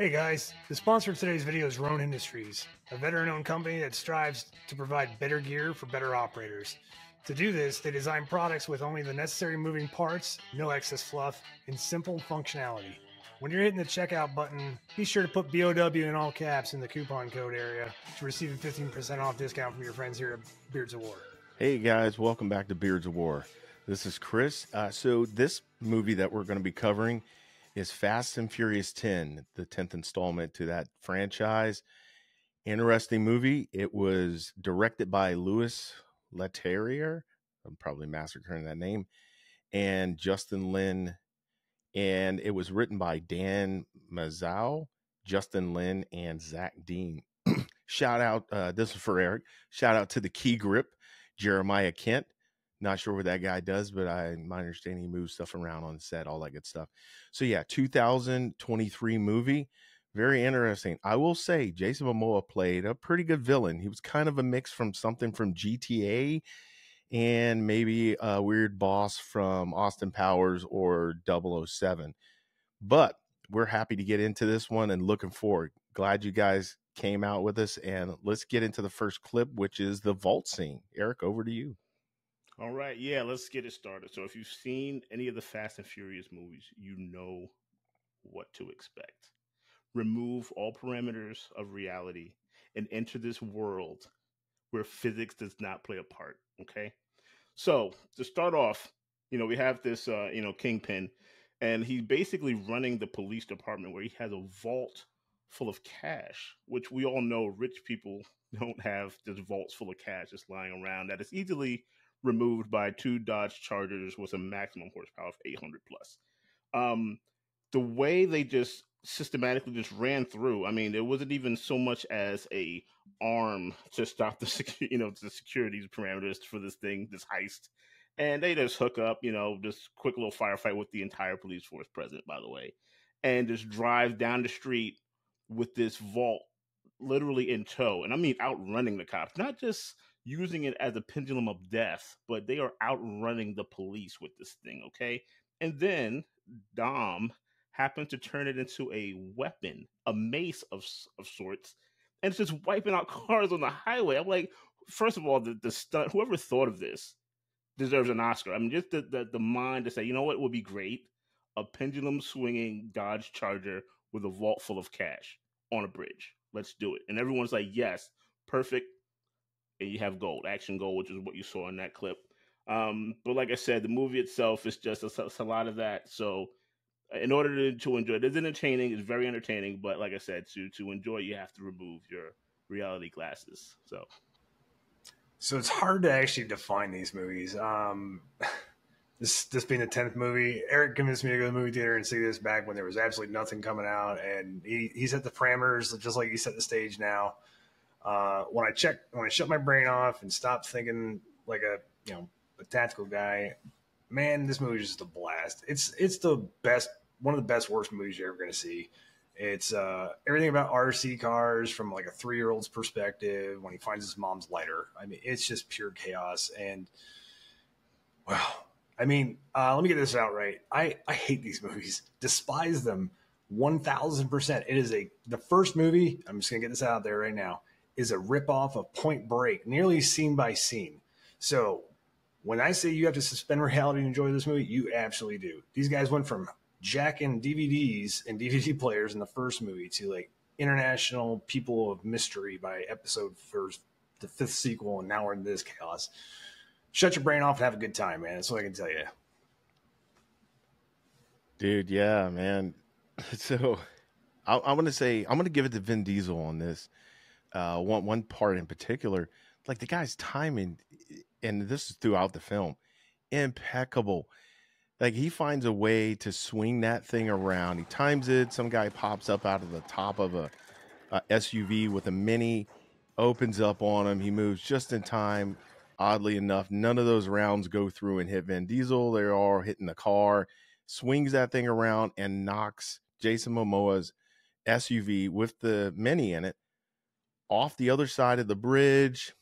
Hey guys, the sponsor of today's video is VROOM Industries, a veteran-owned company that strives to provide better gear for better operators. To do this, they design products with only the necessary moving parts, no excess fluff, and simple functionality. When you're hitting the checkout button, be sure to put BOW in all caps in the coupon code area to receive a 15% off discount from your friends here at Beards of War. Hey guys, welcome back to Beards of War. This is Chris. So this movie that we're going to be covering is Fast and Furious 10, the 10th installment to that franchise. Interesting movie. It was directed by Louis Leterrier. I'm probably massacring that name. And Justin Lin. And it was written by Dan Mazzao, Justin Lin, and Zach Dean. Shout out, this is for Eric. Shout out to the Key Grip, Jeremiah Kent. Not sure what that guy does, but my understanding he moves stuff around on the set, all that good stuff. So yeah, 2023 movie. Very interesting. I will say Jason Momoa played a pretty good villain. He was kind of a mix from something from GTA and maybe a weird boss from Austin Powers or 007. But we're happy to get into this one and looking forward. Glad you guys came out with us, and let's get into the first clip, which is the vault scene. Eric, over to you. All right, yeah, let's get it started. So if you've seen any of the Fast and Furious movies, you know what to expect. Remove all parameters of reality and enter this world where physics does not play a part, okay? So to start off, we have this, Kingpin, and he's basically running the police department where he has a vault full of cash, which we all know rich people don't have just vaults full of cash just lying around. That is easily removed by 2 Dodge Chargers with a maximum horsepower of 800 plus. The way they just systematically just ran through, I mean, there wasn't even so much as a arm to stop the securities parameters for this thing, this heist. And they just hook up, this quick little firefight with the entire police force present, by the way, and just drive down the street with this vault literally in tow. And I mean outrunning the cops, not just using it as a pendulum of death, but they are outrunning the police with this thing, okay? And then Dom happens to turn it into a weapon, a mace of sorts, and it's just wiping out cars on the highway. I'm like, first of all, the stunt, whoever thought of this deserves an Oscar. I mean, just the mind to say, you know what would be great? A pendulum swinging Dodge Charger with a vault full of cash on a bridge. Let's do it. And everyone's like, yes, perfect. And you have gold, action gold, which is what you saw in that clip. But like I said, the movie itself is just a lot of that. So in order to enjoy it, it's entertaining. It's very entertaining. But like I said, to enjoy it, you have to remove your reality glasses. So it's hard to actually define these movies. This being the 10th movie, Eric convinced me to go to the movie theater and see this back when there was absolutely nothing coming out. And he set the parameters just like he set the stage now. When I shut my brain off and stopped thinking like a tactical guy, man, this movie is just a blast. It's the best, one of the best, worst movies you're ever going to see. It's everything about RC cars from like a 3-year-old's perspective when he finds his mom's lighter. I mean, it's just pure chaos. And wow, I mean, let me get this out right. I hate these movies, despise them 1,000%. It is the first movie. I'm just gonna get this out there right now. Is a ripoff of Point Break, nearly scene by scene. So when I say you have to suspend reality to enjoy this movie, you absolutely do. These guys went from jacking DVDs and DVD players in the first movie to like international people of mystery by episode for the 5th sequel, and now we're in this chaos. Shut your brain off and have a good time, man. That's what I can tell you. Dude, yeah, man. So I'm going to give it to Vin Diesel on this. One part in particular, like the guy's timing, and this is throughout the film, impeccable. Like he finds a way to swing that thing around. He times it. Some guy pops up out of the top of a SUV with a Mini, opens up on him. He moves just in time. Oddly enough, none of those rounds go through and hit Vin Diesel. They're all hitting the car. Swings that thing around and knocks Jason Momoa's SUV with the Mini in it off the other side of the bridge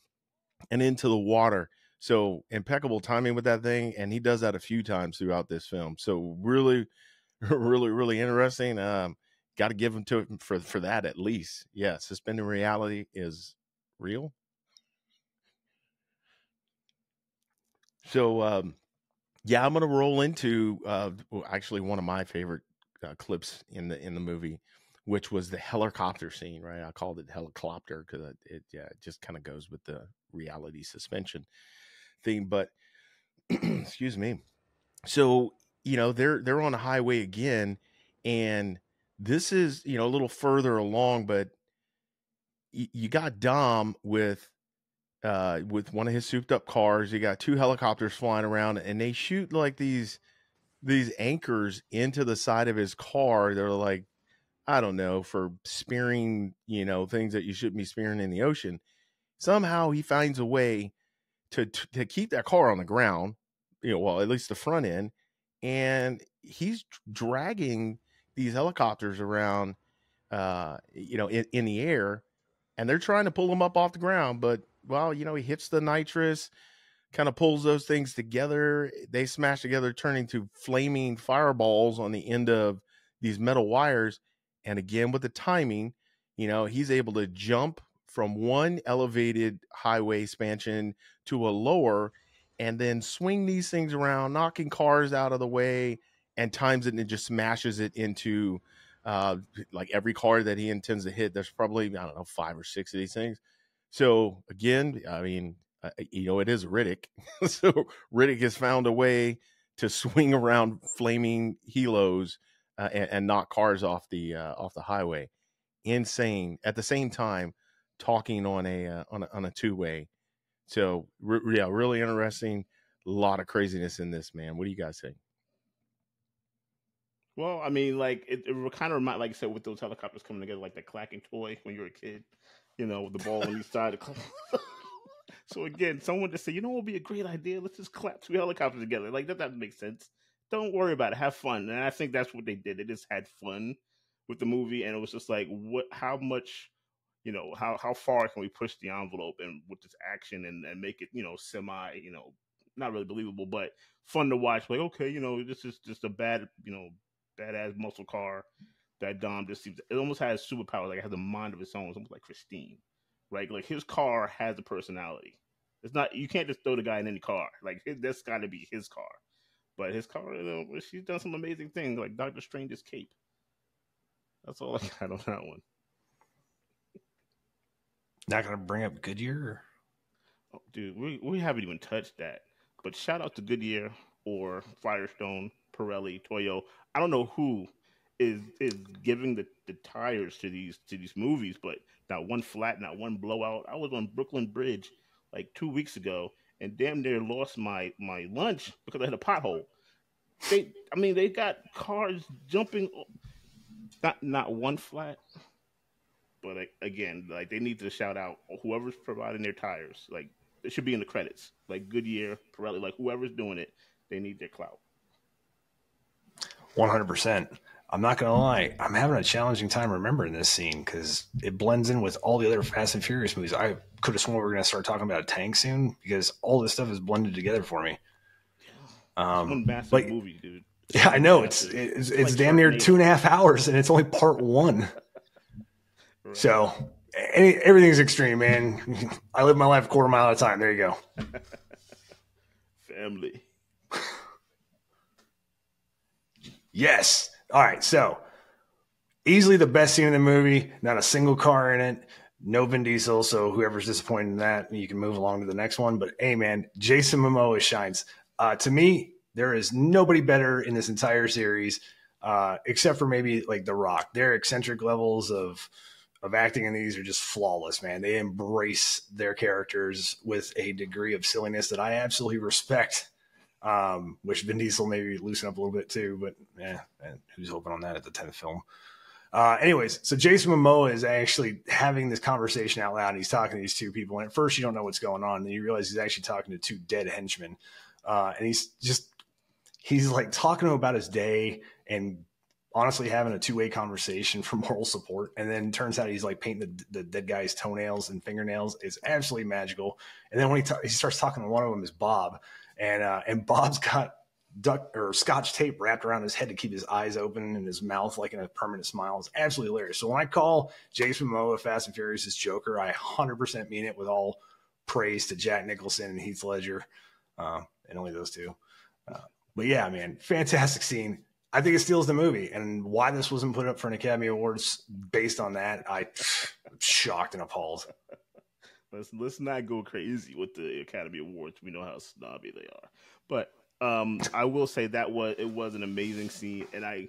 and into the water. So impeccable timing with that thing. And he does that a few times throughout this film. So really, really, really interesting. got to give him to him for that at least. Yeah, suspended reality is real. So yeah, I'm gonna roll into actually one of my favorite clips in the movie, which was the helicopter scene. Right, I called it helicopter because it just kind of goes with the reality suspension theme. But excuse me. So they're on the highway again, and this is a little further along, but you got Dom with one of his souped up cars. You got two helicopters flying around, and they shoot like these anchors into the side of his car. They're like, I don't know, for spearing things that you shouldn't be spearing in the ocean. Somehow he finds a way to keep that car on the ground, well, at least the front end, and he's dragging these helicopters around in the air, and they're trying to pull him up off the ground, but well, he hits the nitrous, kind of pulls those things together. They smash together, turning to flaming fireballs on the end of these metal wires. And again, with the timing, he's able to jump from one elevated highway expansion to a lower, and then swing these things around, knocking cars out of the way, and times it and just smashes it into like every car that he intends to hit. There's probably, I don't know, 5 or 6 of these things. So again, I mean, it is Riddick. So Riddick has found a way to swing around flaming helos and knock cars off the highway. Insane. At the same time, talking on a two-way. So yeah, really interesting. A lot of craziness in this, man. What do you guys think? Well, I mean, like it kind of remind, like I said, with those helicopters coming together, like that clacking toy when you were a kid, with the ball on each side. So again, someone just said, what would be a great idea? Let's just clap 2 helicopters together. Like that makes sense. Don't worry about it. Have fun. And I think that's what they did. They just had fun with the movie, and it was just like, how much, how far can we push the envelope and with this action and make it, semi, not really believable, but fun to watch. Like, okay, this is just a badass muscle car that Dom just seems, it almost has superpowers. Like it has a mind of its own. It's almost like Christine, right? Like his car has a personality. It's not, you can't just throw the guy in any car. Like that's got to be his car. But his car, she's done some amazing things, like Doctor Strange's cape. That's all I got on that one. Not gonna bring up Goodyear? Oh, dude, we haven't even touched that. But shout out to Goodyear or Firestone, Pirelli, Toyo. I don't know who is giving the tires to these movies, but not one flat, not one blowout. I was on Brooklyn Bridge like 2 weeks ago and damn near lost my lunch because I had a pothole. They got cars jumping, not one flat. But again, like they need to shout out whoever's providing their tires. Like it should be in the credits. Like Goodyear, Pirelli, like whoever's doing it, they need their clout. 100%. I'm not gonna lie, I'm having a challenging time remembering this scene because it blends in with all the other Fast and Furious movies. I could have sworn we were gonna start talking about a tank soon because all this stuff is blended together for me. It's one massive movie, dude. Yeah, I know. It's like damn near 2.5 hours, and it's only part 1. Right. So everything's extreme, man. I live my life a quarter mile at a time. There you go. Family. Yes. All right. So easily the best scene in the movie. Not a single car in it. No Vin Diesel. So whoever's disappointed in that, you can move along to the next one. But hey, man, Jason Momoa shines. To me, there is nobody better in this entire series, except for maybe like The Rock. Their eccentric levels of acting in these are just flawless, man. They embrace their characters with a degree of silliness that I absolutely respect. Which Vin Diesel maybe loosen up a little bit too, but yeah, who's hoping on that at the 10th film? Anyways, so Jason Momoa is actually having this conversation out loud. And he's talking to these 2 people, and at first you don't know what's going on, and then you realize he's actually talking to 2 dead henchmen, and he's like talking to him about his day and honestly having a 2-way conversation for moral support. And then turns out he's like painting the dead guy's toenails and fingernails. It's absolutely magical. And then when he starts talking to one of them is Bob. And Bob's got duct or scotch tape wrapped around his head to keep his eyes open and his mouth like in a permanent smile. It's absolutely hilarious. So when I call Jason Momoa Fast and Furious' Joker, I 100% mean it with all praise to Jack Nicholson and Heath Ledger, and only those two. But yeah, man, fantastic scene. I think it steals the movie, and why this wasn't put up for an Academy Awards based on that, I'm shocked and appalled. Let's not go crazy with the Academy Awards. We know how snobby they are, but I will say it was an amazing scene, and I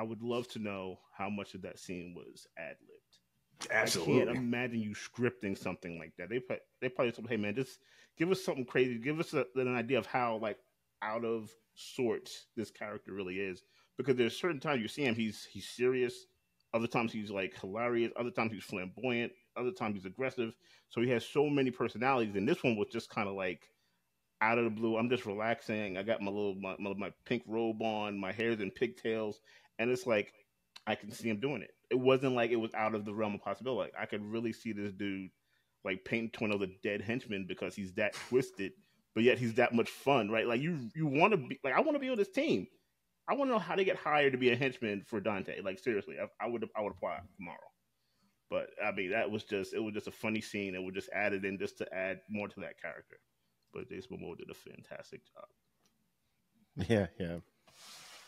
would love to know how much of that scene was ad libbed. Absolutely, I can't imagine you scripting something like that. They probably told, hey man, just give us something crazy, give us an idea of how like out of sorts this character really is, because there's certain times you see him, he's serious, other times he's like hilarious, other times he's flamboyant, other times he's aggressive. So he has so many personalities, and this one was just kind of like out of the blue. I'm just relaxing. I got my pink robe on, my hair's in pigtails, and it's like I can see him doing it. It wasn't like it was out of the realm of possibility. Like, I could really see this dude like painting to one of the dead henchmen because he's that twisted, but yet he's that much fun, right? Like you want to be like, I want to be on this team. I want to know how to get hired to be a henchman for Dante. Like seriously, I would apply tomorrow. But I mean, it was just a funny scene, and we just added in just to add more to that character. But Jason Momoa did a fantastic job. Yeah,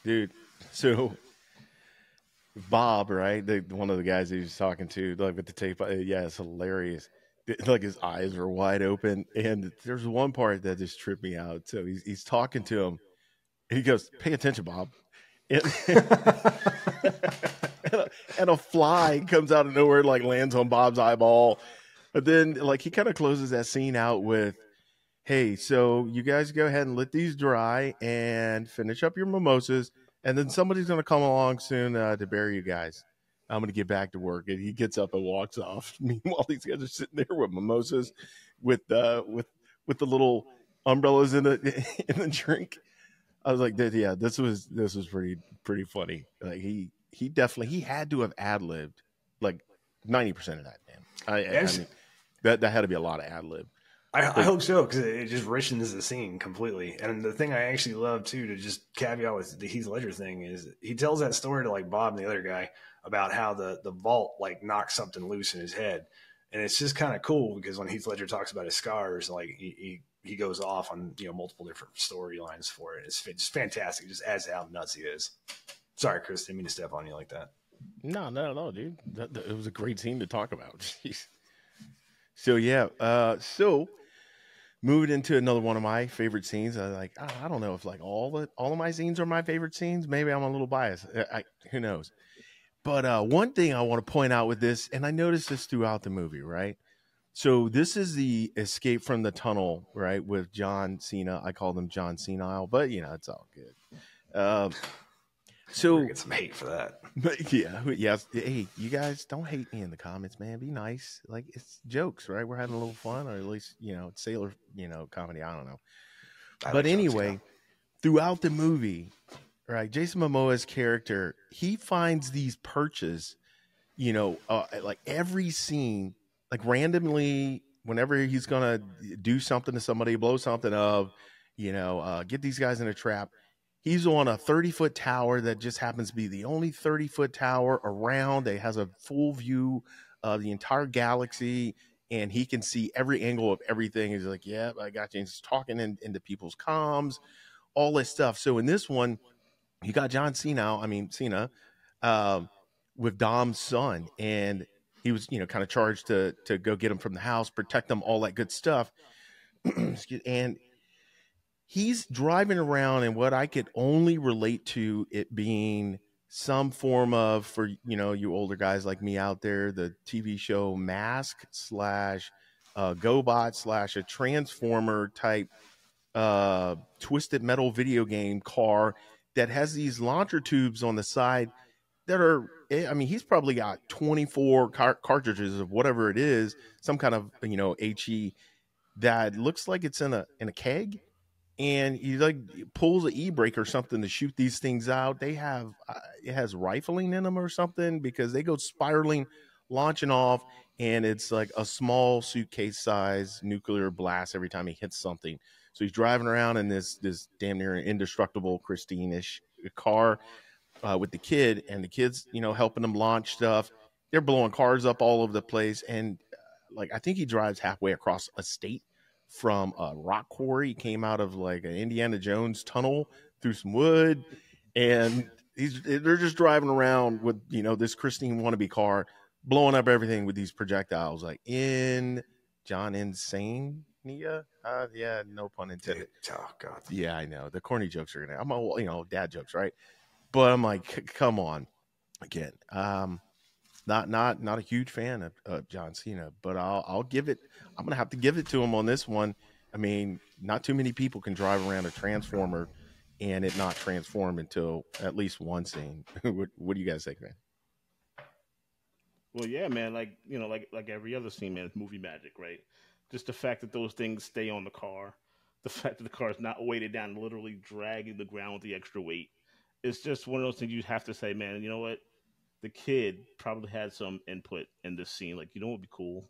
dude. So Bob, right? One of the guys he was talking to, like with the tape. Yeah, it's hilarious. Like his eyes were wide open, and there's one part that just tripped me out. So he's talking to him, and he goes, "Pay attention, Bob." And, and a fly comes out of nowhere, like lands on Bob's eyeball. But then, like, he kind of closes that scene out with, "Hey, so you guys go ahead and let these dry and finish up your mimosas, and then somebody's going to come along soon to bury you guys. I'm going to get back to work." And he gets up and walks off. Meanwhile, these guys are sitting there with mimosas, with the little umbrellas in the drink. I was like, yeah, this was pretty funny. Like he definitely had to have ad libbed like 90% of that, man. I mean, that had to be a lot of ad lib. I hope so, because it just richens the scene completely. And the thing I actually love too, to just caveat with the Heath Ledger thing, is he tells that story to like Bob and the other guy about how the vault like knocked something loose in his head, and it's just kind of cool because when Heath Ledger talks about his scars, like he goes off on multiple different storylines for it. It's just fantastic. It just adds to how nuts he is. Sorry, Chris, didn't mean to step on you like that. No, dude. It was a great scene to talk about. Jeez. So yeah, so moving into another one of my favorite scenes. I don't know if like all of my scenes are my favorite scenes. Maybe I'm a little biased. Who knows? But one thing I want to point out with this, and I noticed this throughout the movie, right? So this is the escape from the tunnel, right? With John Cena. I call them John Senile, but it's all good. So we're get some hate for that. But yeah. Hey, you guys don't hate me in the comments, man. Be nice. Like, it's jokes, right? We're having a little fun, or at least it's sailor, comedy. I don't know. But anyway, throughout the movie, right? Jason Momoa's character, he finds these perches, like every scene, like randomly, whenever he's gonna do something to somebody, blow something up, get these guys in a trap. He's on a 30-foot tower that just happens to be the only 30-foot tower around. It has a full view of the entire galaxy, and he can see every angle of everything. He's like, "Yeah, I got you." And he's talking into people's comms, all this stuff. So in this one, you got John Cena, with Dom's son, and he was, kind of charged to go get him from the house, protect them, all that good stuff. And he's driving around in what I could only relate to it being some form of, for you older guys like me out there, the TV show Mask / GoBot / a Transformer type twisted metal video game car that has these launcher tubes on the side that are, he's probably got 24 cartridges of whatever it is, some kind of HE that looks like it's in a keg. And he like pulls an e-brake or something to shoot these things out. They have it has rifling in them or something, because they go spiraling, launching off, and it's like a small suitcase size nuclear blast every time he hits something. So he's driving around in this damn near indestructible, Christine-ish car with the kid, and the kid's, you know, helping him launch stuff. They're blowing cars up all over the place, and like I think he drives halfway across a state from a rock quarry. He came out of like an Indiana Jones tunnel through some wood, and they're just driving around with, you know, this Christine wannabe car, blowing up everything with these projectiles, like in John Insane. Yeah, no pun intended. Oh God. Yeah, I know the corny jokes are gonna. I'm all, you know, dad jokes, right? But I'm like, come on, again. Not a huge fan of John Cena, but I'll give it. I'm gonna have to give it to him on this one. I mean, not too many people can drive around a transformer and it not transform until at least one scene. What do you guys think, man? Well, yeah, man. Like, you know, like every other scene, man, it's movie magic, right? Just the fact that those things stay on the car, the fact that the car is not weighted down, literally dragging the ground with the extra weight. It's just one of those things you have to say, man. You know what? The kid probably had some input in this scene. Like, you know what would be cool?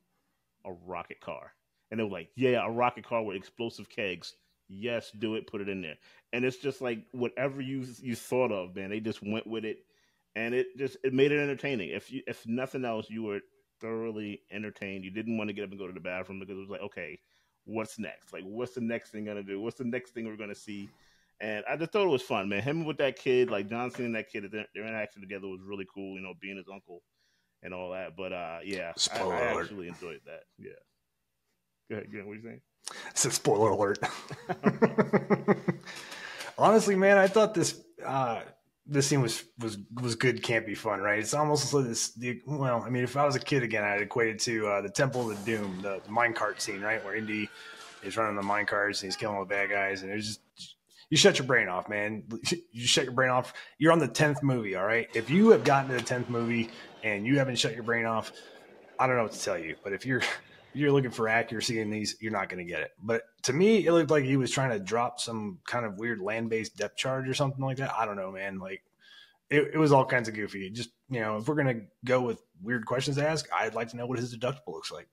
A rocket car. And they were like, yeah, a rocket car with explosive kegs. Yes, do it, put it in there. And it's just like whatever you thought of, man, they just went with it. And it made it entertaining. If nothing else, you were thoroughly entertained. You didn't want to get up and go to the bathroom because it was like, okay, what's next? Like, what's the next thing gonna do? What's the next thing we're gonna see? And I just thought it was fun, man. Him with that kid, like John Cena and that kid, their interaction together was really cool. You know, being his uncle and all that. But yeah, I actually enjoyed that. Yeah. Go ahead, what are you saying? I said spoiler alert. Honestly, man, I thought this scene was good, campy fun, right? It's almost like well, I mean, if I was a kid again, I'd equate it to the Temple of the Doom, the minecart scene, right? Where Indy is running the minecarts and he's killing all the bad guys, and it's just, you shut your brain off, man. You shut your brain off. You're on the 10th movie, all right? If you have gotten to the 10th movie and you haven't shut your brain off, I don't know what to tell you. But if you're looking for accuracy in these, you're not going to get it. But to me, it looked like he was trying to drop some kind of weird land-based depth charge or something like that. I don't know, man. Like, it was all kinds of goofy. Just, you know, if we're going to go with weird questions to ask, I'd like to know what his deductible looks like.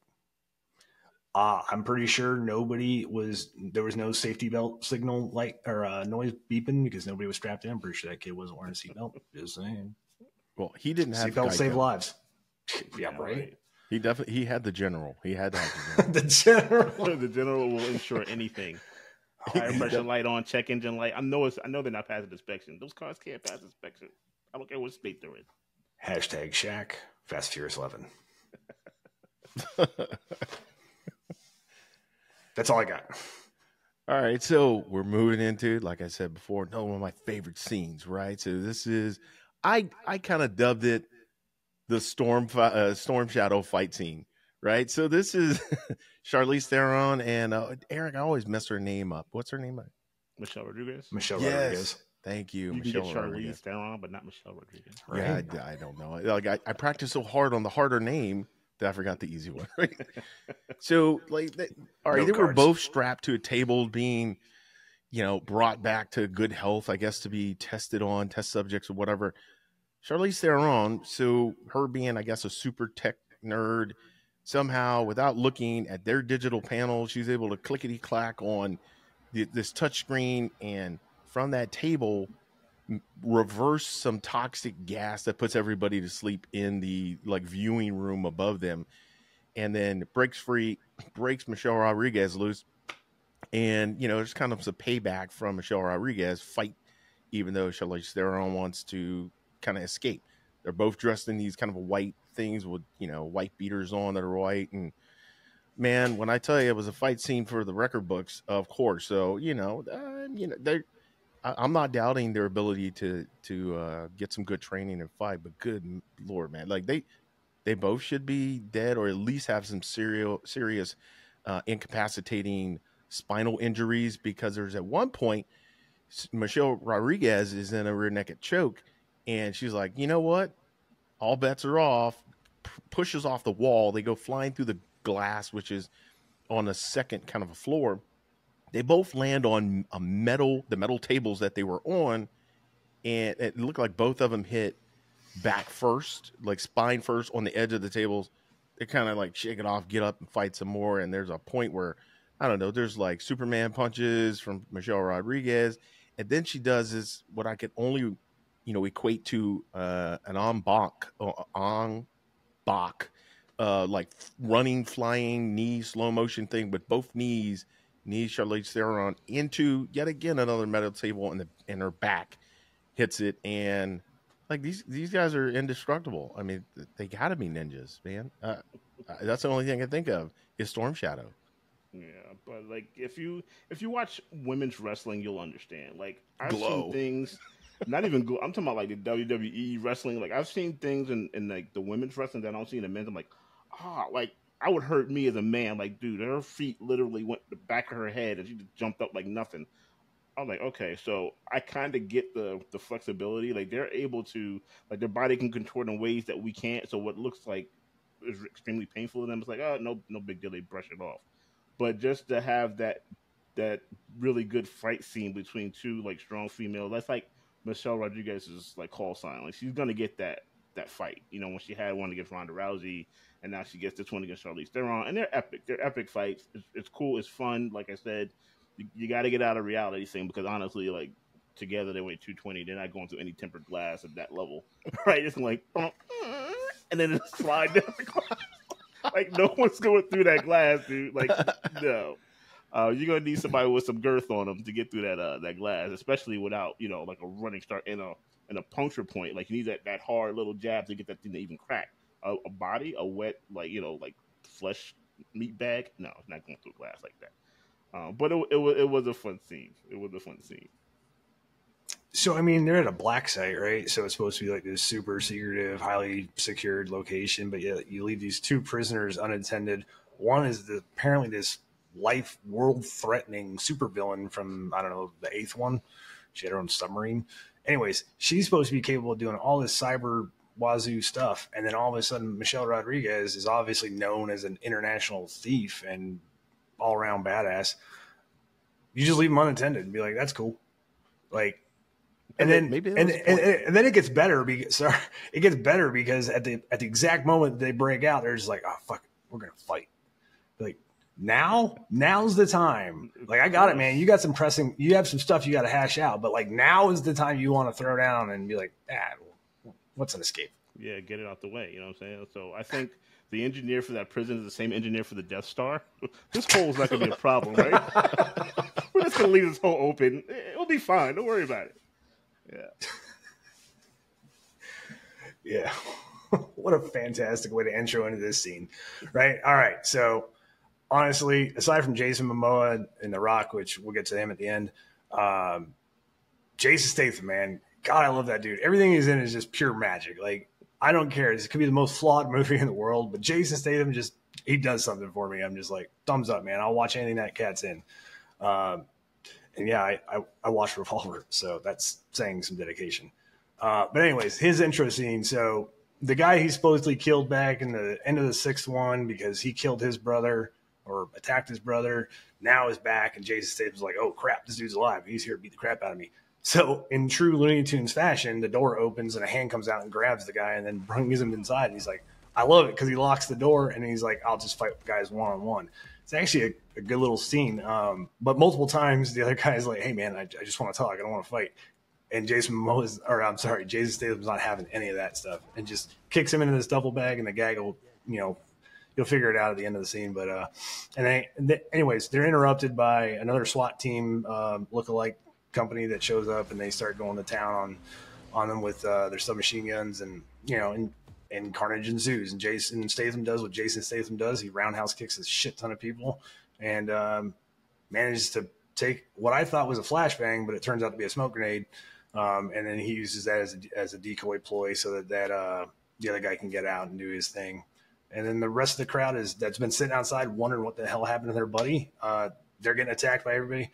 I'm pretty sure there was no safety belt signal light or noise beeping because nobody was strapped in. I'm pretty sure that kid wasn't wearing a seatbelt. Just saying. Well, he didn't have seatbelt save lives. Yeah, right. He had the general. He had to have the general. The general will ensure anything. Tire pressure light on, check engine light. I know they're not passing inspection. Those cars can't pass inspection. I don't care what state they're in. Hashtag Shaq, Fast Furious 11. That's all I got. All right, so we're moving into, like I said before, one of my favorite scenes, right? So this is, I kind of dubbed it the Storm Shadow fight scene, right? So this is Charlize Theron and Eric. I always mess her name up. What's her name? Michelle Rodriguez. Rodriguez. Thank you. You Michelle can get Charlize Theron, but not Michelle Rodriguez. Right? Yeah, I don't know. Like I practiced so hard on the harder name that I forgot the easy one. Right? So like, all right, they were both strapped to a table, being, you know, brought back to good health, I guess, to be tested on test subjects or whatever. Charlize Theron, so her being, I guess, a super tech nerd, somehow without looking at their digital panel, she's able to clickety clack on this touch screen, and from that table reverse some toxic gas that puts everybody to sleep in the like viewing room above them, and then breaks Michelle Rodriguez loose. And, you know, there's kind of some payback from Michelle Rodriguez fight, even though Charlize Theron wants to kind of escape. They're both dressed in these kind of white things with, you know, white beaters on that are white. And man, when I tell you it was a fight scene for the record books, of course. So, I'm not doubting their ability to get some good training and fight, but good Lord, man, like they both should be dead, or at least have some serious incapacitating spinal injuries, because there's at one point Michelle Rodriguez is in a rear naked choke, and she's like, you know what? All bets are off. Pushes off the wall. They go flying through the glass, which is on a second kind of a floor. They both land on the metal tables that they were on, and it looked like both of them hit back first, like spine first on the edge of the tables. They kind of like shake it off, get up and fight some more. And there's a point where I don't know. There's like Superman punches from Michelle Rodriguez, and then she does this what I could only, equate to an en bak, like running, flying, knee slow motion thing, but both knees Charlize Theron into yet again another metal table, and her back hits it, and like these guys are indestructible. I mean, they got to be ninjas, man. That's the only thing I think of is Storm Shadow. Yeah, but like if you watch women's wrestling, you'll understand. Like I've Glow. seen things, not even go. I'm talking about like the WWE wrestling. Like I've seen things in like the women's wrestling that I don't see in the men's. I'm like, like I would hurt me as a man. Like, dude, her feet literally went the back of her head and she just jumped up like nothing. I'm like, okay, so I kind of get the flexibility. Like they're able to, like their body can contort in ways that we can't. So what looks like is extremely painful to them, it's like, oh, no big deal. They brush it off. But just to have that really good fight scene between two like strong females, that's like Michelle Rodriguez's like call sign. Like she's gonna get that fight. You know, when she had one against Ronda Rousey, and now she gets this one against Charlize Theron, and they're epic. They're epic fights. It's cool. It's fun. Like I said, you got to get out of reality thing because honestly, like together they weigh 220. They're not going through any tempered glass at that level, right? It's like, and then it slide down the glass. Like no one's going through that glass, dude. Like no, you're gonna need somebody with some girth on them to get through that glass, especially without like a running start in a puncture point. Like you need that hard little jab to get that thing to even crack. A wet like flesh meat bag. No, it's not going through glass like that. But it was a fun scene. It was a fun scene. So, I mean, they're at a black site, right? So it's supposed to be like this super secretive, highly secured location, but yet you leave these two prisoners unattended. One is apparently this life world-threatening supervillain from, I don't know, the 8th one. She had her own submarine. Anyways, she's supposed to be capable of doing all this cyber wazoo stuff, and then all of a sudden Michelle Rodriguez is obviously known as an international thief and all-around badass. You just leave them unattended and be like, that's cool. Like, and then it gets better because at the exact moment they break out, they're just like, oh fuck, we're gonna fight. Like now's the time. Like I got it, man. You have some stuff you got to hash out, but like now is the time you want to throw down and be like, what's an escape? Yeah, get it out the way. You know what I'm saying? So I think the engineer for that prison is the same engineer for the Death Star. This hole's not gonna be a problem, right? We're just gonna leave this hole open. It'll be fine. Don't worry about it. Yeah. What a fantastic way to intro into this scene, right? All right. So honestly, aside from Jason Momoa and The Rock, which we'll get to him at the end, Jason Statham, man, God, I love that dude. Everything he's in is just pure magic. Like, I don't care. This could be the most flawed movie in the world, but Jason Statham he does something for me. I'm just like, thumbs up, man. I'll watch anything that cat's in. And yeah, I watched Revolver, so that's saying some dedication. But anyways, his intro scene. So the guy he supposedly killed back in the end of the 6th one because he killed his brother or attacked his brother, now is back, and Jason Statham's like, oh crap, this dude's alive. He's here to beat the crap out of me. So in true Looney Tunes fashion, the door opens and a hand comes out and grabs the guy and then brings him inside. And he's like, I love it because he locks the door and he's like, I'll just fight guys one-on-one. It's actually a good little scene. But multiple times the other guy's like, hey man, I just want to talk. I don't want to fight. And Jason Statham's not having any of that stuff and just kicks him into this duffel bag, and the gag will, you'll figure it out at the end of the scene. But, anyways, they're interrupted by another SWAT team, lookalike company that shows up, and they start going to town on them with their submachine guns, and, and carnage ensues. And Jason Statham does what Jason Statham does. He roundhouse kicks a shit ton of people and manages to take what I thought was a flashbang, but it turns out to be a smoke grenade. And then he uses that as a decoy ploy so that the other guy can get out and do his thing. And then the rest of the crowd that's been sitting outside wondering what the hell happened to their buddy. They're getting attacked by everybody.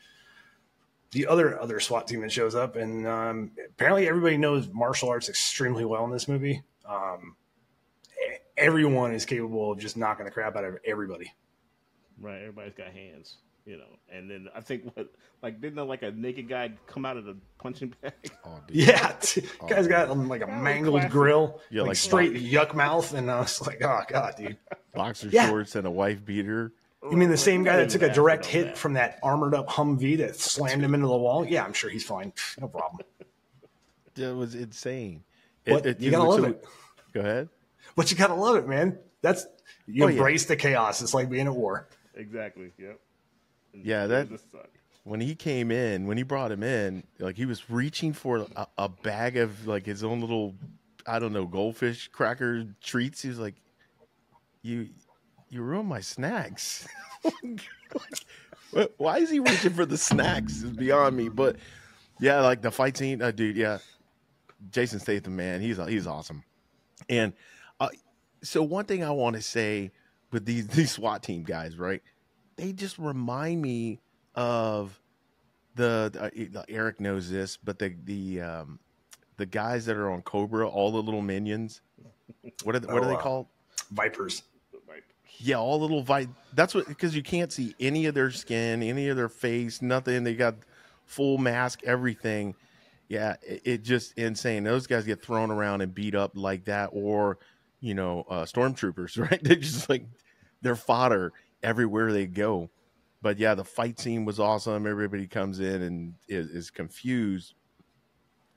The other SWAT team that shows up, and apparently everybody knows martial arts extremely well in this movie. Everyone is capable of just knocking the crap out of everybody. Right, everybody's got hands, And then I think didn't a naked guy come out of the punching bag? Oh, yeah, guy's got like a mangled grill, like straight yuck mouth, and I was like, oh god, dude. Boxer shorts and a wife beater. You mean the same guy that took a direct all hit that. from that armored up Humvee that slammed him into the wall? Yeah, I'm sure he's fine. No problem. It was insane. But you gotta love it. Go ahead. But you gotta love it, man. You embrace the chaos. It's like being at war. Exactly. Yep. And Yeah, when he came in, when he brought him in, like he was reaching for a bag of like his own little, I don't know, goldfish cracker treats. He was like, you ruined my snacks. Why is he reaching for the snacks? Is beyond me. But yeah, like the fight scene, dude. Yeah, Jason Statham, man, he's awesome. And so one thing I want to say with these SWAT team guys, right? They just remind me of Eric knows this, but the guys that are on Cobra, all the little minions. What are they called? Vipers. Yeah, all little That's what, because you can't see any of their skin, any of their face, nothing. They got full mask, everything. Yeah, it just insane. Those guys get thrown around and beat up like that, or stormtroopers, right? They're just like they're fodder everywhere they go. But yeah, the fight scene was awesome. Everybody comes in and is confused.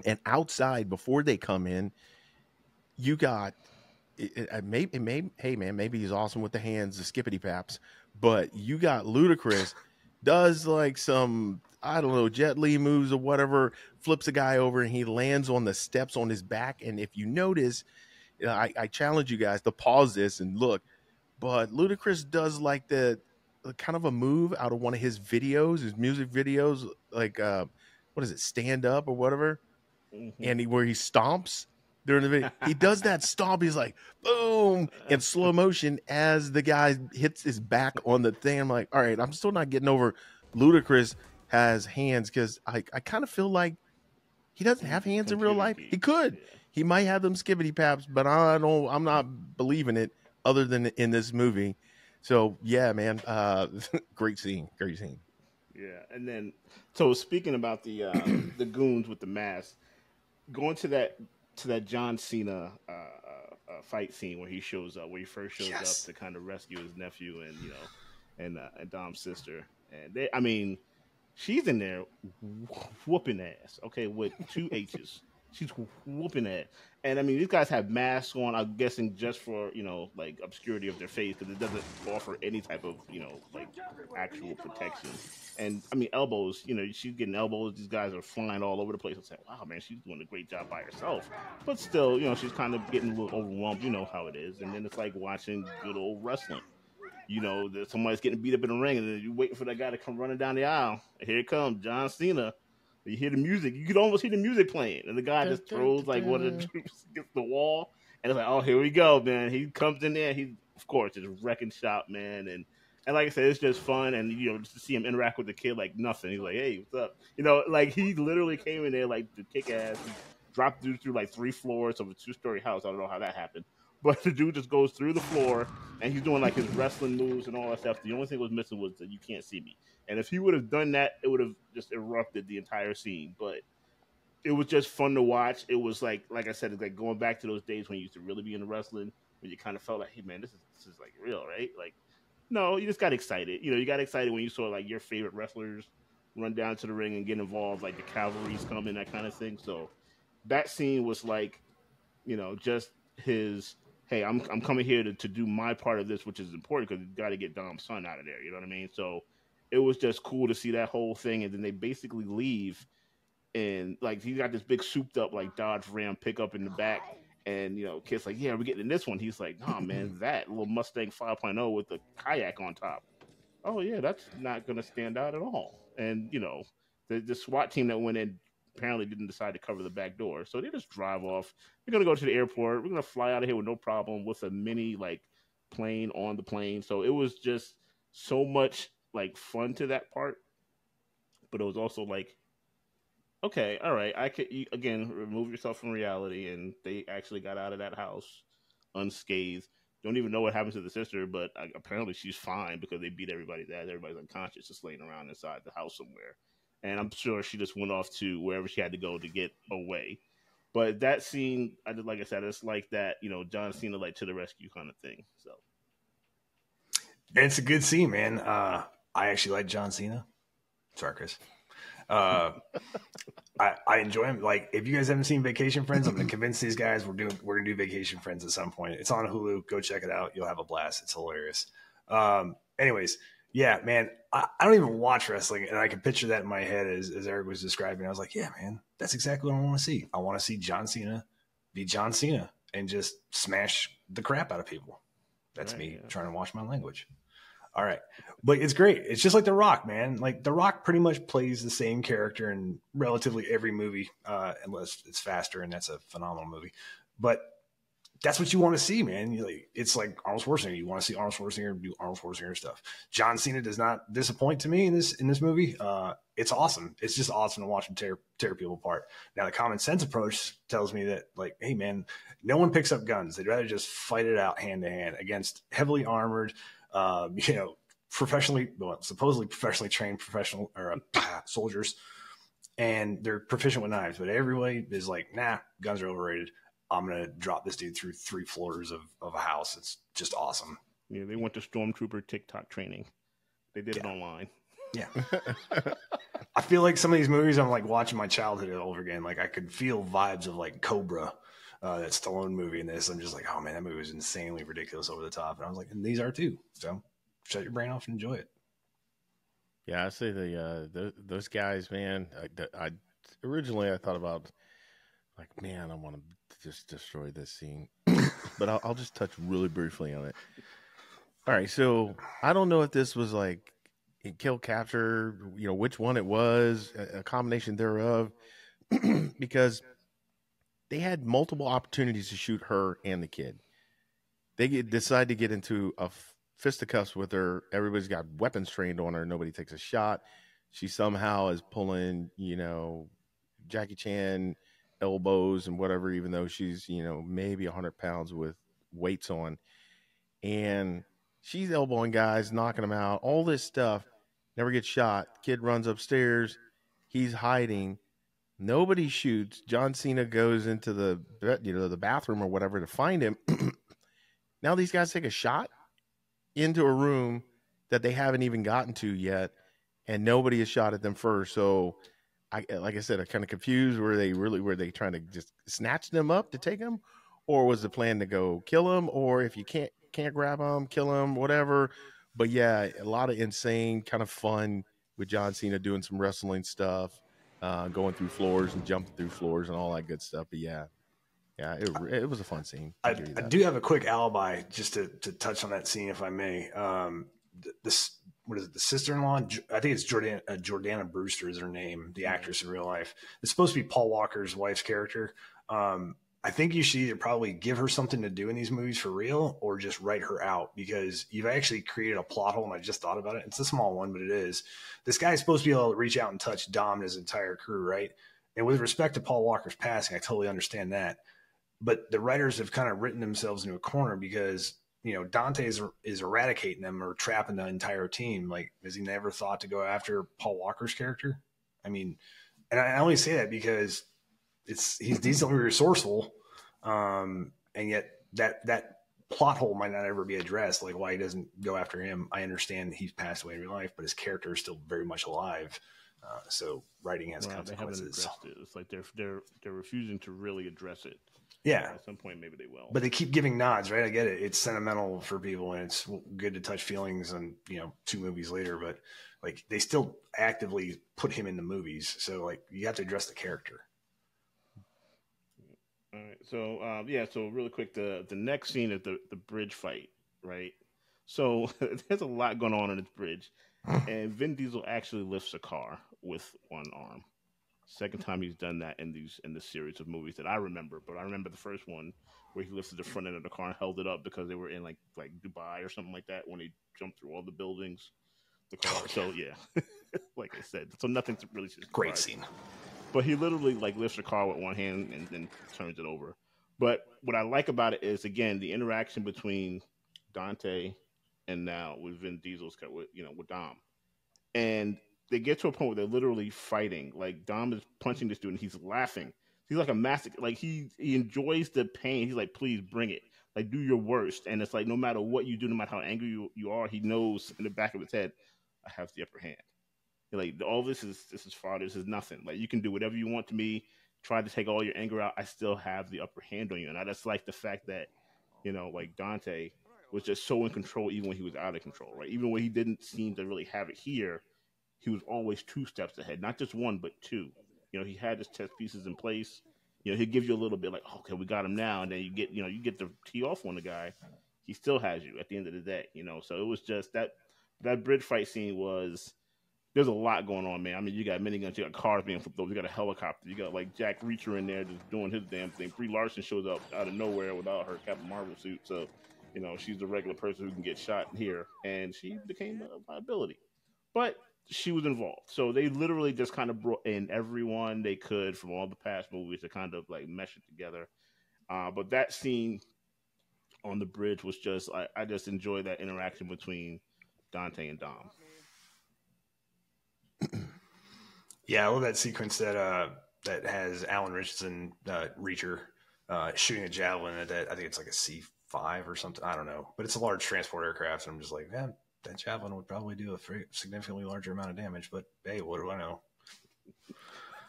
And outside, before they come in, you got hey man, maybe he's awesome with the hands, the skippity paps, but you got Ludacris does like some, I don't know, Jet Li moves or whatever, flips a guy over and he lands on the steps on his back. And if you notice, I challenge you guys to pause this and look, but Ludacris does like the kind of a move out of one of his videos, his music videos, like what is it, Stand Up or whatever, and where he stomps during the video. He does that stomp. He's like, boom, in slow motion as the guy hits his back on the thing. I'm like, all right, I'm still not getting over Ludacris has hands, because I kind of feel like he doesn't have hands in real life. He could. Yeah. He might have them skibbity paps, but I'm not believing it other than in this movie. So yeah, man, great scene. Yeah, and then so speaking about the goons with the mask, going to that John Cena fight scene where he shows up, where he first shows up to kind of rescue his nephew and Dom's sister, and she's in there whooping ass. Okay, with 2 H's. She's whooping ass. And these guys have masks on, I'm guessing just for, like obscurity of their face, because it doesn't offer any type of, like actual protection. And elbows, she's getting elbows. These guys are flying all over the place. I said, wow, man, she's doing a great job by herself. But still, she's kind of getting a little overwhelmed. You know how it is. And then it's like watching good old wrestling. Somebody's getting beat up in the ring, and then you're waiting for that guy to come running down the aisle. And here it comes, John Cena. You hear the music. You can almost hear the music playing. And the guy just throws like one of the troops against the wall. And it's like, oh, here we go, man. He comes in there. He's, of course, just wrecking shop, man. And like I said, it's just fun. And, just to see him interact with the kid like nothing. He's like, hey, what's up? Like he literally came in there like to kick ass. He dropped dude through like 3 floors of a 2-story house. I don't know how that happened. But the dude just goes through the floor, and he's doing like his wrestling moves and all that stuff. The only thing was missing was that you can't see me. And if he would have done that, it would have just erupted the entire scene. But it was just fun to watch. It was like I said, it's like going back to those days when you used to really be into wrestling, when you kind of felt like, hey man, this is like real, right? Like, no, you just got excited. You got excited when you saw like your favorite wrestlers run down to the ring and get involved, like the cavalry's coming, that kind of thing. So that scene was like, just his, hey, I'm coming here to do my part of this, which is important because you got to get Dom's son out of there. You know what I mean? So it was just cool to see that whole thing. And then they basically leave, and like he got this big souped up like Dodge Ram pickup in the back. And, kid's like, yeah, we're getting in this one. He's like, nah, man, that little Mustang 5.0 with the kayak on top. Oh, yeah, that's not going to stand out at all. And, the SWAT team that went in apparently didn't decide to cover the back door. So they just drive off. We're going to go to the airport. We're going to fly out of here with no problem with a mini, like, plane on the plane. So it was just so much, like, fun to that part. But it was also like, okay, all right, I could, again, remove yourself from reality. And they actually got out of that house unscathed. Don't even know what happened to the sister, but apparently she's fine because they beat everybody there. Everybody's unconscious, just laying around inside the house somewhere. And I'm sure she just went off to wherever she had to go to get away. But that scene, like I said, it's like that, John Cena, like to the rescue kind of thing. So, And it's a good scene, man. I actually like John Cena. Sorry, Chris. Uh, I enjoy him. Like, if you guys haven't seen Vacation Friends, I'm gonna convince these guys we're gonna do Vacation Friends at some point. It's on Hulu. Go check it out. You'll have a blast. It's hilarious. Anyways, yeah, man. I don't even watch wrestling, and I can picture that in my head as Eric was describing. I was like, yeah, man, that's exactly what I want to see. I want to see John Cena be John Cena and just smash the crap out of people. That's me trying to watch my language. All right. But it's great. It's just like The Rock, man. Like The Rock pretty much plays the same character in relatively every movie, unless it's faster, and that's a phenomenal movie. But that's what you want to see, man. It's like Arnold Schwarzenegger. You want to see Arnold Schwarzenegger do Arnold Schwarzenegger stuff. John Cena does not disappoint to me in this movie. It's awesome. It's just awesome to watch him tear people apart. Now, the common sense approach tells me that, like, hey, man, no one picks up guns. They'd rather just fight it out hand to hand against heavily armored, supposedly professionally trained soldiers, and they're proficient with knives. But everybody is like, nah, guns are overrated. I'm going to drop this dude through 3 floors of a house. It's just awesome. Yeah, they went to Stormtrooper TikTok training. They did it online. Yeah. I feel like some of these movies, I'm like watching my childhood over again. Like, I could feel vibes of like Cobra, that Stallone movie in this. I'm just like, oh man, that movie was insanely ridiculous, over the top. And I was like, and these are too. So shut your brain off and enjoy it. Yeah, I say those guys, man. I originally thought about, like, man, I want to just destroy this scene, but I'll just touch really briefly on it. All right, so I don't know if this was like a kill capture, which one it was, a combination thereof, because they had multiple opportunities to shoot her and the kid. They decide to get into a fisticuffs with her. Everybody's got weapons trained on her. Nobody takes a shot. She somehow is pulling, Jackie Chan elbows and whatever, even though she's, maybe 100 pounds with weights on. And she's elbowing guys, knocking them out, all this stuff. Never gets shot. Kid runs upstairs. He's hiding. Nobody shoots. John Cena goes into the bathroom or whatever to find him. Now these guys take a shot into a room that they haven't even gotten to yet, and nobody has shot at them first. So, like I said, I'm kind of confused. Were they trying to just snatch them up to take them, or was the plan to go kill them? Or if you can't grab them, kill them, whatever. But yeah, a lot of insane kind of fun with John Cena doing some wrestling stuff, going through floors and jumping through floors and all that good stuff. But yeah, it was a fun scene. I do have a quick alibi just to touch on that scene, if I may. What is it? The sister-in-law? I think it's Jordana Brewster is her name, the actress in real life. It's supposed to be Paul Walker's wife's character. I think you should either probably give her something to do in these movies for real, or just write her out, because you've actually created a plot hole, and I just thought about it. It's a small one, but it is. This guy is supposed to be able to reach out and touch Dom and his entire crew, right? And with respect to Paul Walker's passing, I totally understand that. But the writers have kind of written themselves into a corner, because Dante is eradicating them or trapping the entire team. Like, has he never thought to go after Paul Walker's character? I mean, and I only say that because he's decently resourceful, and yet that plot hole might not ever be addressed. Like, why he doesn't go after him. I understand he's passed away in real life, but his character is still very much alive. So writing has consequences. They haven't addressed it. It's like they're refusing to really address it. Yeah. At some point, maybe they will. But they keep giving nods, right? I get it. It's sentimental for people, and it's good to touch feelings and, 2 movies later. But, like, they still actively put him in the movies. So, like, you have to address the character. All right. So, so really quick, the next scene is the bridge fight, right? So, there's a lot going on in this bridge. And Vin Diesel actually lifts a car with one arm. Second time he's done that in this series of movies that I remember. But I remember the first one where he lifted the front end of the car and held it up because they were in like Dubai or something like that, when he jumped through all the buildings. The car. So yeah, like I said, so nothing really great scene. But he literally like lifts the car with one hand and then turns it over. But what I like about it is, again, the interaction between Dante and now with Vin Diesel's with Dom, and they get to a point where they're literally fighting. Like, Dom is punching this dude and he's laughing. He's like a masochist. Like, he enjoys the pain. He's like, please bring it. Like, do your worst. And it's like, no matter what you do, no matter how angry you are, he knows in the back of his head, I have the upper hand. Like, all this is far. This is nothing. Like, you can do whatever you want to me. Try to take all your anger out. I still have the upper hand on you. And I just like the fact that, like Dante was just so in control even when he was out of control, right? Even when he didn't seem to really have it here, he was always 2 steps ahead, not just 1, but 2. He had his chess pieces in place. He'd give you a little bit like, okay, we got him now, and then you get the tee off on the guy. He still has you at the end of the day, So it was just that bridge fight scene was. There's a lot going on, man. I mean, you got miniguns, you got cars being flipped over, you got a helicopter, you got like Jack Reacher in there just doing his damn thing. Brie Larson shows up out of nowhere without her Captain Marvel suit, so she's the regular person who can get shot here, and she became a liability. But she was involved, so they literally just kind of brought in everyone they could from all the past movies to kind of like mesh it together. But that scene on the bridge was just I just enjoyed that interaction between Dante and Dom. Yeah, I love that sequence that has Alan Richardson, Reacher, shooting a javelin at that. I think it's like a C-5 or something. I don't know, but it's a large transport aircraft, and I'm just like, man, that javelin would probably do a significantly larger amount of damage. But hey, what do I know?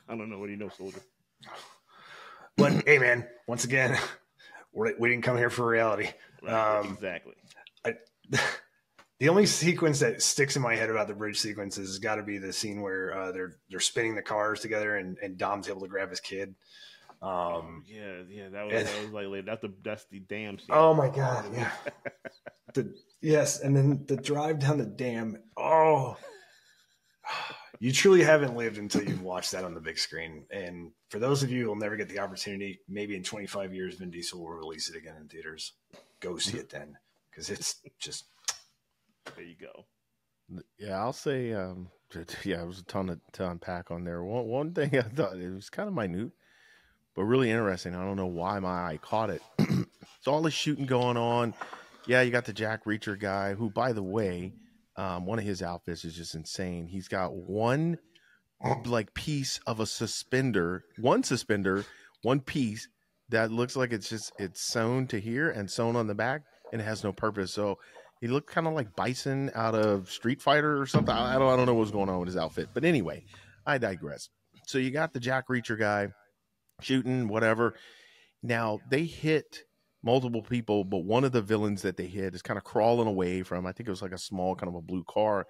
I don't know. What do you know, soldier? But hey, man, once again, we didn't come here for reality. Right, exactly. The only sequence that sticks in my head about the bridge sequence has got to be the scene where they're spinning the cars together and Dom's able to grab his kid. Yeah, that was like that's the damn scene. Oh my god, yeah. Yes, and then the drive down the dam. Oh, you truly haven't lived until you've watched that on the big screen. And for those of you who will never get the opportunity, maybe in 25 years, Vin Diesel will release it again in theaters. Go see it then, because it's just. There you go. Yeah, I'll say, yeah, it was a ton to unpack on there. One thing I thought, it was kind of minute, but really interesting. I don't know why my eye caught it. So all this shooting going on. Yeah, you got the Jack Reacher guy, who, by the way, one of his outfits is just insane. He's got one like piece of a suspender, one piece that looks like it's sewn to here and sewn on the back, and it has no purpose. So he looked kind of like Bison out of Street Fighter or something. I don't know what's going on with his outfit. But anyway, I digress. So you got the Jack Reacher guy shooting, whatever. Now, they hit multiple people, but one of the villains that they hit is kind of crawling away from, I think it was like a small kind of a blue car.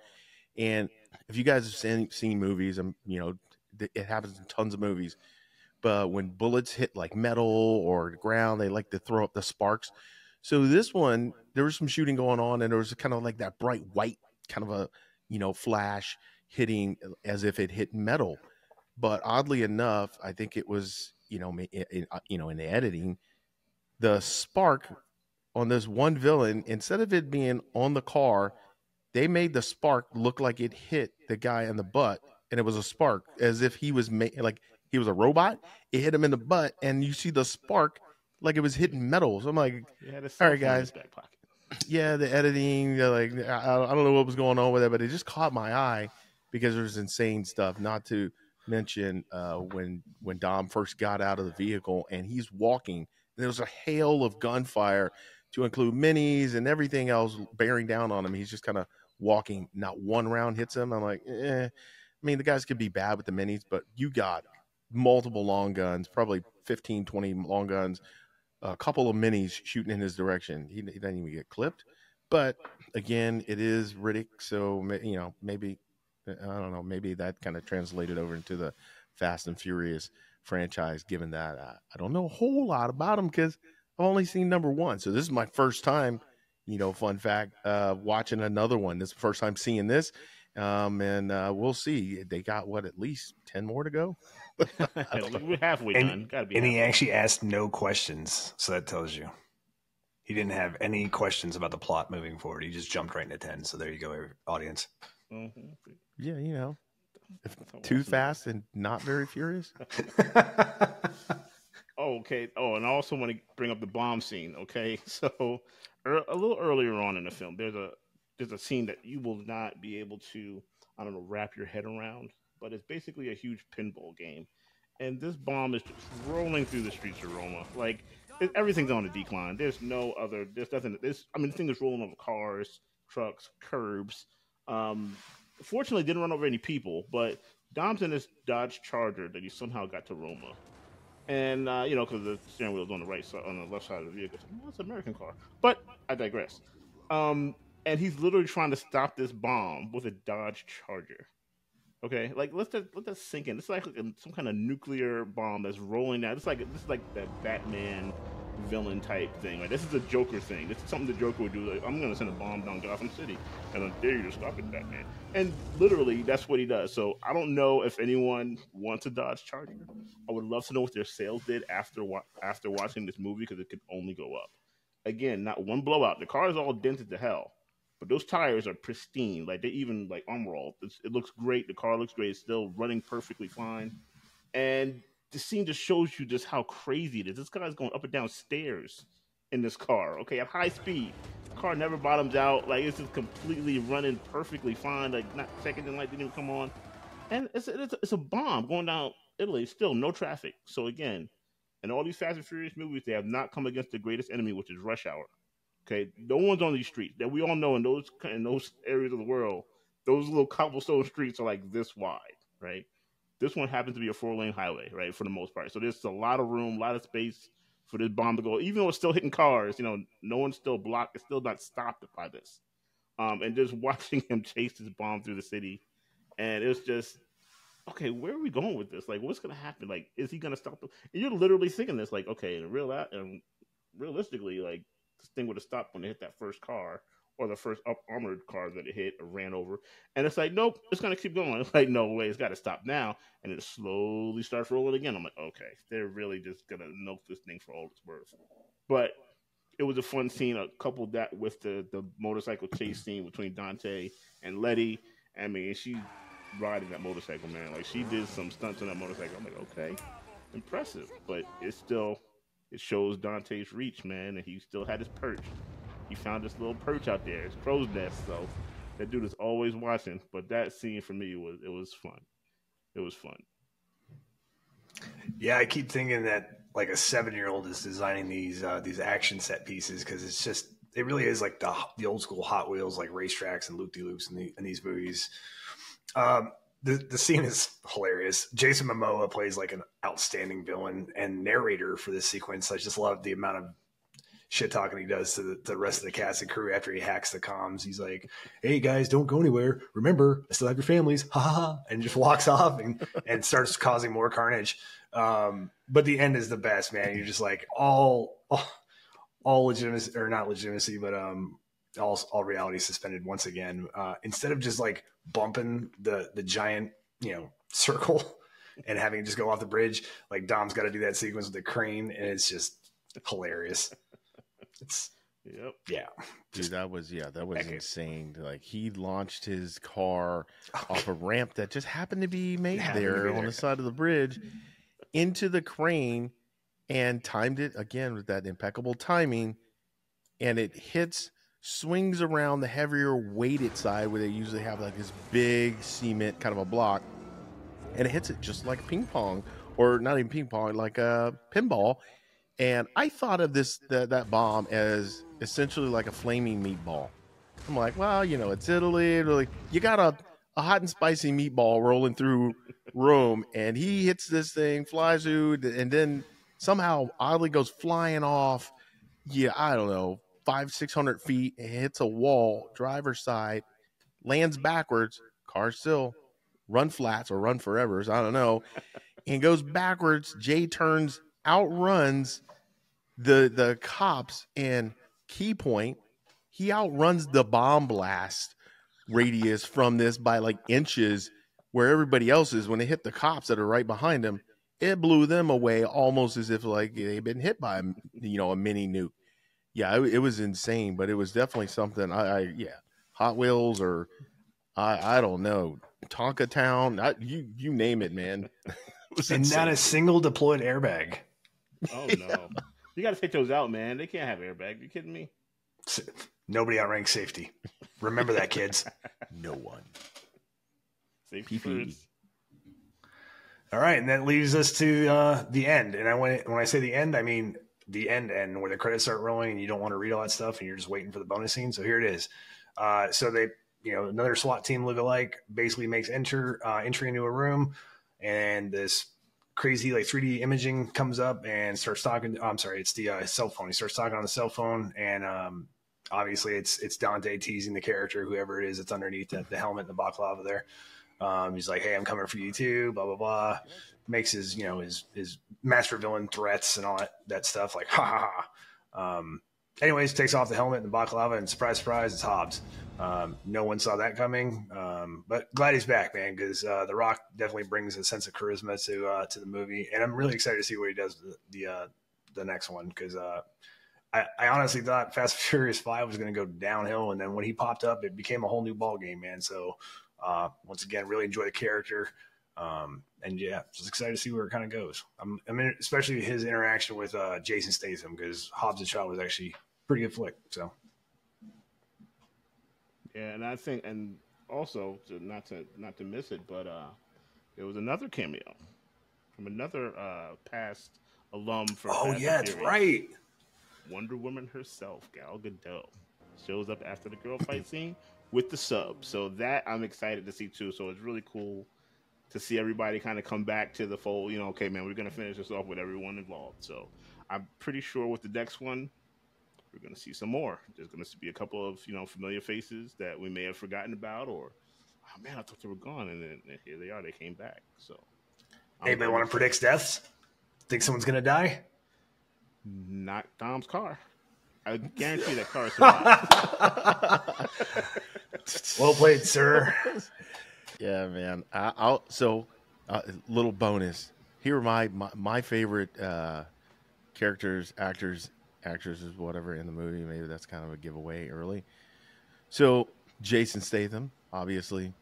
And if you guys have seen movies, it happens in tons of movies. But when bullets hit like metal or the ground, they like to throw up the sparks. So this one, there was some shooting going on, and there was kind of like that bright white kind of a, flash hitting as if it hit metal. But oddly enough, I think it was, in the editing, the spark on this one villain, instead of it being on the car, they made the spark look like it hit the guy in the butt, and it was a spark as if he was like he was a robot. It hit him in the butt, and you see the spark like it was hitting metal. So I'm like, all right, guys. Yeah, the editing, like I don't know what was going on with it, but it just caught my eye because there's insane stuff. Not to mention when Dom first got out of the vehicle and he's walking, there was a hail of gunfire to include minis and everything else bearing down on him. He's just kind of walking. Not one round hits him. I'm like, I mean, the guys could be bad with the minis, but you got multiple long guns, probably 15, 20 long guns, a couple of minis shooting in his direction. He doesn't even get clipped. But again, it is Riddick, so maybe I don't know. Maybe that kind of translated over into the Fast and Furious franchise. Given that I don't know a whole lot about him because I've only seen number 1, so this is my first time. Fun fact, watching another one. This is the first time seeing this, and we'll see. They got at least 10 more to go. We're halfway done. Gotta be. And he actually asked no questions, so that tells you he didn't have any questions about the plot moving forward. He just jumped right into 10. So there you go, audience. Mm-hmm. Yeah, too fast and not very furious. Okay. Oh, and I also want to bring up the bomb scene. Okay, so a little earlier on in the film, there's a scene that you will not be able to, I don't know, wrap your head around. But it's basically a huge pinball game. And this bomb is just rolling through the streets of Roma. Like, everything's on a decline. There's nothing. I mean, the thing is rolling over cars, trucks, curbs. Fortunately, didn't run over any people, but Dom's in this Dodge Charger that he somehow got to Roma. And because the steering wheel's on the right side, on the left side of the vehicle, well, it's an American car. But I digress. And he's literally trying to stop this bomb with a Dodge Charger. Okay, like let that sink in. It's like some kind of nuclear bomb that's rolling out. This is like that Batman villain type thing. Like this is a Joker thing. This is something the Joker would do. Like I'm gonna send a bomb down Gotham City, and I dare you to stop it, Batman. And literally, that's what he does. So I don't know if anyone wants a Dodge Charger. I would love to know what their sales did after watching this movie, because it could only go up. Again, not one blowout. The car is all dented to hell. But those tires are pristine. Like, they even, like, armor all. It looks great. The car looks great. It's still running perfectly fine. And the scene just shows you just how crazy it is. This guy's going up and down stairs in this car, okay, at high speed. The car never bottoms out. Like, it's just completely running perfectly fine. Like, not check engine light didn't even come on. And it's a bomb going down Italy. Still no traffic. So, again, in all these Fast and Furious movies, they have not come against the greatest enemy, which is rush hour. Okay, no one's on these streets that we all know in those areas of the world. Those little cobblestone streets are like this wide, right? This one happens to be a 4-lane highway, right, for the most part. So there's a lot of room, a lot of space for this bomb to go. Even though it's still hitting cars, no one's still blocked. It's still not stopped by this. And just watching him chase this bomb through the city, and it's just, okay, where are we going with this? Like, what's gonna happen? Like, is he gonna stop them? And you're literally thinking this, like, okay, realistically, like, this thing would have stopped when they hit that first car, or the first armored car that it hit or ran over. And it's like, nope, it's going to keep going. It's like, no way, it's got to stop now. And it slowly starts rolling again. I'm like, okay, they're really just going to milk this thing for all it's worth. But it was a fun scene. Coupled that with the motorcycle chase scene between Dante and Letty. I mean, she riding that motorcycle, man. Like, she did some stunts on that motorcycle. I'm like, okay, impressive. But it shows Dante's reach, man, and he still had his perch. He found this little perch out there, his crow's nest. So that dude is always watching. But that scene for me was fun. It was fun. Yeah, I keep thinking that like a 7-year-old is designing these action set pieces, because it really is like the old school Hot Wheels, like racetracks and loop-de-loops in these movies. The scene is hilarious. Jason Momoa plays like an outstanding villain and narrator for this sequence. I just love the amount of shit talking he does to the rest of the cast and crew after he hacks the comms. He's like, "Hey guys, don't go anywhere. Remember, I still have your families." Ha ha ha. And just walks off and starts causing more carnage. But the end is the best, man. You're just like all legitimacy, or not legitimacy, but all reality suspended once again. Instead of just like bumping the giant, circle and having it just go off the bridge, like Dom's got to do that sequence with the crane, and it's just hilarious. Yeah. Dude, that was insane. Like, he launched his car off a ramp that just happened to be made there on the side of the bridge into the crane, and timed it again with that impeccable timing, and it swings around the heavier weighted side where they usually have like this big cement kind of a block, and it hits it just like ping pong, or not even ping pong, like a pinball. And I thought of that bomb as essentially like a flaming meatball. I'm like, well, it's Italy. You got a hot and spicy meatball rolling through Rome, and he hits this thing, flies through, and then somehow oddly goes flying off. Yeah, I don't know, 500-600 feet, and hits a wall, driver's side, lands backwards. Car still run flats or run forevers, I don't know, and goes backwards. Jay turns, outruns the cops, and key point, he outruns the bomb blast radius from this by like inches, where everybody else is. When they hit the cops that are right behind him, it blew them away almost as if like they'd been hit by a mini nuke. Yeah, it was insane, but it was definitely something. Hot Wheels, or I don't know, Tonka Town, you name it, man. It and insane. Not a single deployed airbag. Oh no. You got to take those out, man. They can't have airbags. You kidding me? Nobody outranks safety. Remember that, kids. No one. Safety first. All right, and that leaves us to the end. And when I say the end, I mean the end where the credits start rolling and you don't want to read all that stuff and you're just waiting for the bonus scene. So here it is. So they, another SWAT team look-alike basically makes entry into a room, and this crazy like 3D imaging comes up and starts talking. I'm sorry, it's the cell phone. He starts talking on the cell phone, and obviously it's Dante teasing the character, whoever it is that's underneath the helmet and the baklava there. He's like, "Hey, I'm coming for you too." Blah blah blah. Makes his his master villain threats and all that stuff. Like ha ha ha. Anyways, takes off the helmet and the baklava, and surprise, surprise, it's Hobbs. No one saw that coming, but glad he's back, man, because The Rock definitely brings a sense of charisma to the movie, and I'm really excited to see what he does the next one, because I honestly thought Fast and Furious 5 was going to go downhill, and then when he popped up, it became a whole new ball game, man. So once again, really enjoy the character, and yeah, just excited to see where it kind of goes. I mean, especially his interaction with Jason Statham, because Hobbs and Shaw was actually pretty good flick. So. Yeah, and I think, and also not to miss it, but there was another cameo from another past alum for. Oh Fast yeah, and that's Furious. right. Wonder Woman herself, Gal Gadot, shows up after the girl fight scene with the sub. So that I'm excited to see too. So it's really cool to see everybody kind of come back to the fold. Okay, man, we're gonna finish this off with everyone involved. So I'm pretty sure with the next one, we're going to see some more. There's going to be a couple of, familiar faces that we may have forgotten about, or, oh man, I thought they were gone. And then here they are. They came back. So, Anybody want to predict deaths? Think someone's going to die? Not Dom's car. I guarantee that car survived. Well played, sir. Yeah, man. Little bonus. Here are my favorite characters, actresses, whatever in the movie. Maybe that's kind of a giveaway early. So Jason Statham, obviously,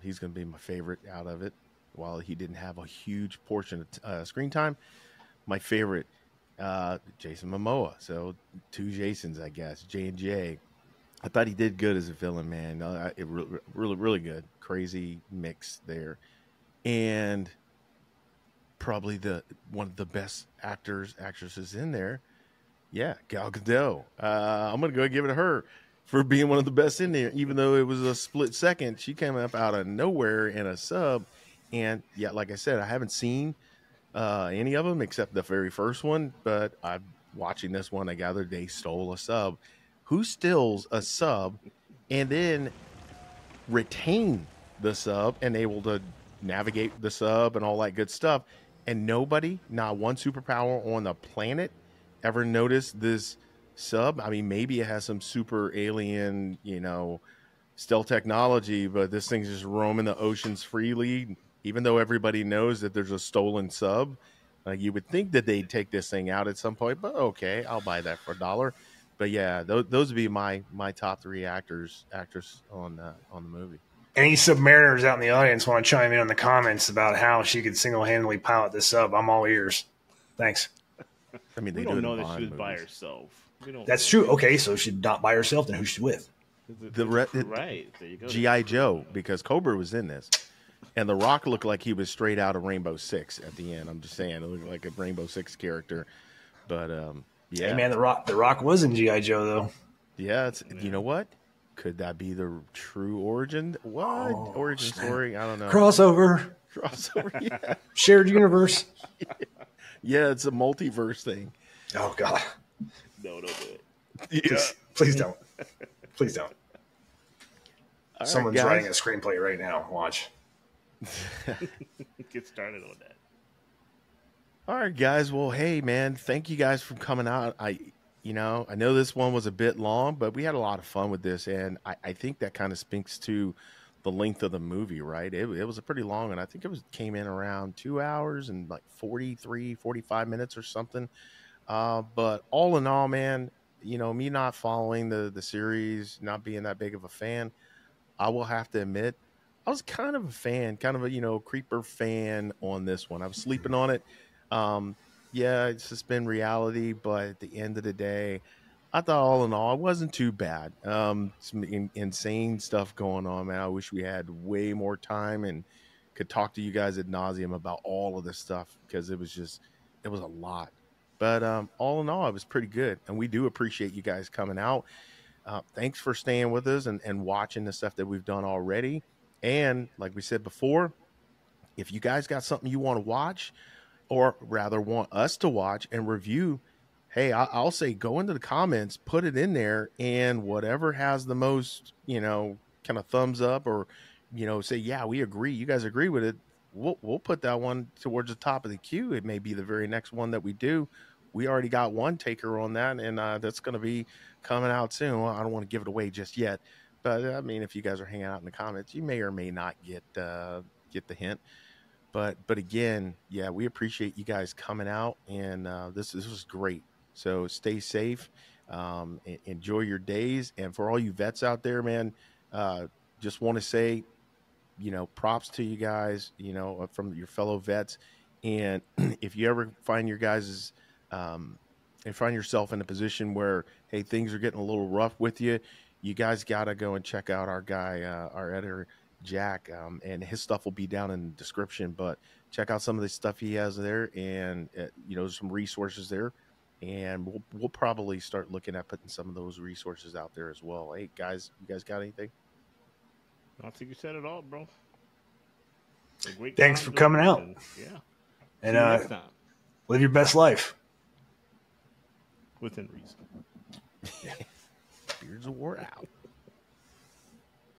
he's going to be my favorite out of it. While he didn't have a huge portion of screen time, my favorite, Jason Momoa. So 2 Jasons, I guess. J&J. I thought he did good as a villain, man. Really, really good. Crazy mix there. And probably one of the best actresses in there. Yeah, Gal Gadot. I'm going to go give it to her for being one of the best in there, even though it was a split second. She came up out of nowhere in a sub. And yeah, like I said, I haven't seen any of them except the very first one, but I'm watching this one. I gathered they stole a sub. Who steals a sub and then retain the sub and able to navigate the sub and all that good stuff? And nobody, not one superpower on the planet, ever noticed this sub. I mean, maybe it has some super alien, stealth technology, but this thing's just roaming the oceans freely, even though everybody knows that there's a stolen sub. You would think that they'd take this thing out at some point, but okay, I'll buy that for $1. But yeah, those would be my top 3 actors on the movie. Any submariners out in the audience want to chime in on the comments about how she could single-handedly pilot this sub? I'm all ears. Thanks. I mean, we don't know that she was by herself. That's true. Okay, so she's not by herself. Then who's she with? Right. There you go. G.I. Joe, because Cobra was in this. And The Rock looked like he was straight out of Rainbow Six at the end. I'm just saying, it looked like a Rainbow Six character. But, yeah. Hey, man, The Rock was in G.I. Joe, though. Yeah, you know what? Could that be the true origin? What? Origin story? I don't know. Crossover, yeah. Shared universe. Yeah, it's a multiverse thing. Oh, God. No, don't do it. Yeah. Please don't. Please don't. All Someone's right, writing a screenplay right now. Watch. Get started on that. All right, guys. Well, hey, man, thank you guys for coming out. I know this one was a bit long, but we had a lot of fun with this, and I think that kind of speaks to the length of the movie, right? It was a pretty long, and I think came in around 2 hours and like 45 minutes or something. But all in all, man, me not following the series, not being that big of a fan, I will have to admit, I was kind of a fan, kind of a, creeper fan on this one. I was sleeping on it. Yeah, it's just been reality, but at the end of the day, I thought all in all, it wasn't too bad. Some insane stuff going on, man. I wish we had way more time and could talk to you guys ad nauseum about all of this stuff, because it was a lot. But all in all, it was pretty good, and we do appreciate you guys coming out. Thanks for staying with us and watching the stuff that we've done already. And like we said before, if you guys got something you want to watch, or rather want us to watch and review, hey, I'll say go into the comments, put it in there, and whatever has the most, kind of thumbs up, or say, yeah, we agree, you guys agree with it, we'll put that one towards the top of the queue. It may be the very next one that we do. We already got one taker on that, and that's going to be coming out soon. Well, I don't want to give it away just yet, but I mean, if you guys are hanging out in the comments, you may or may not get the hint. But again, yeah, we appreciate you guys coming out, and this was great. So stay safe, enjoy your days, and for all you vets out there, man, just want to say, props to you guys, from your fellow vets. And if you ever find your guys's and find yourself in a position where, hey, things are getting a little rough with you, you guys got to go and check out our guy, our editor, Jack, and his stuff will be down in the description. But check out some of the stuff he has there, and some resources there, and we'll probably start looking at putting some of those resources out there as well. Hey guys, you guys got anything? I think you said it all, bro. Thanks for coming out. Yeah, and next time. Live your best life within reason. Beards of War out.